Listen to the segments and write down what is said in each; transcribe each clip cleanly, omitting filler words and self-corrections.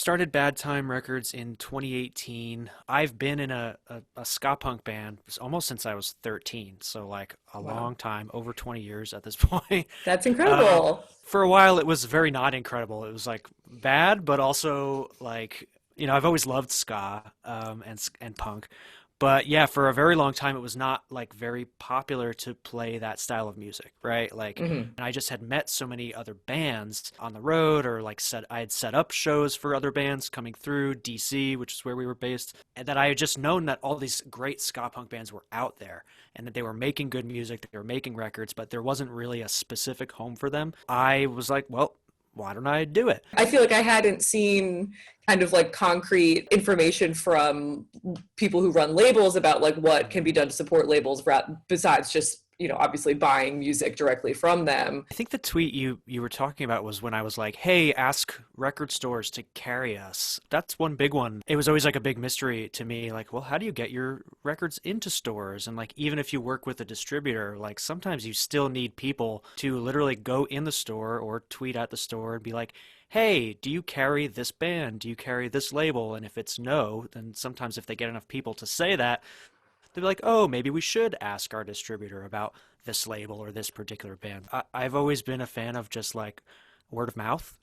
started Bad Time Records in 2018. I've been in a ska-punk band almost since I was 13, so like a Wow. long time, over 20 years at this point. That's Um, incredible. for a while, it was very not incredible. It was like bad, but also like, I've always loved ska and punk. But yeah, for a very long time, it was not like very popular to play that style of music, right? Like, Hmm. and I just had met so many other bands on the road, or like I had set up shows for other bands coming through DC, which is where we were based, and that I had just known that all these great ska punk bands were out there and that they were making good music, they were making records, but there wasn't really a specific home for them. I was like, well, why don't I do it? I feel like I hadn't seen kind of like concrete information from people who run labels about like what can be done to support labels besides just, obviously buying music directly from them. I think the tweet you were talking about was when I was like, "Hey, ask record stores to carry us." That's one big one. It was always like a big mystery to me, like, well, how do you get your records into stores? And like, even if you work with a distributor, like sometimes you still need people to literally go in the store or tweet at the store and be like, "Hey, do you carry this band? Do you carry this label?" And if it's no, then sometimes if they get enough people to say that, they'd be like, oh, maybe we should ask our distributor about this label or this particular band. I've always been a fan of just like word of mouth.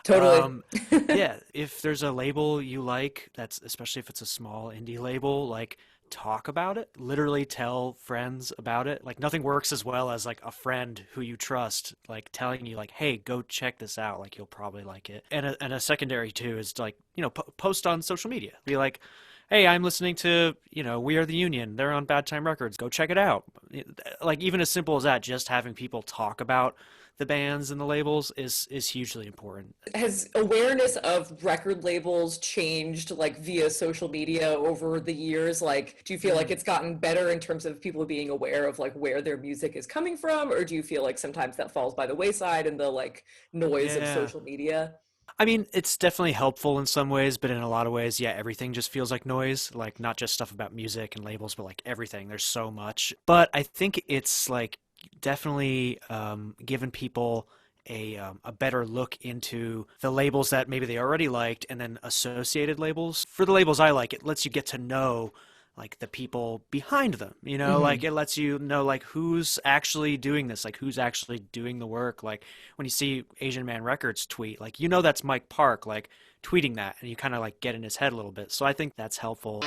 Totally. um, yeah, if there's a label you like, that's especially if it's a small indie label, like talk about it, literally tell friends about it. Like nothing works as well as like a friend who you trust, like telling you like, hey, go check this out. Like you'll probably like it. And a secondary too is like, post on social media. Be like, hey, I'm listening to, We Are the Union. They're on Bad Time Records. Go check it out. Like even as simple as that, just having people talk about the bands and the labels is hugely important. Has awareness of record labels changed like via social media over the years? Like, do you feel like Mm, it's gotten better in terms of people being aware of like where their music is coming from, or do you feel like sometimes that falls by the wayside in the like noise of yeah. social media? I mean, it's definitely helpful in some ways, but in a lot of ways, yeah, everything just feels like noise. Like not just stuff about music and labels, but like everything. There's so much. But I think it's like definitely given people a better look into the labels that maybe they already liked and then associated labels. For the labels I like, it lets you get to know like the people behind them, like Hmm. it lets you know like who's actually doing this, like who's actually doing the work. Like when you see Asian Man Records tweet, like that's Mike Park like tweeting that, and you kind of like get in his head a little bit. So I think that's helpful.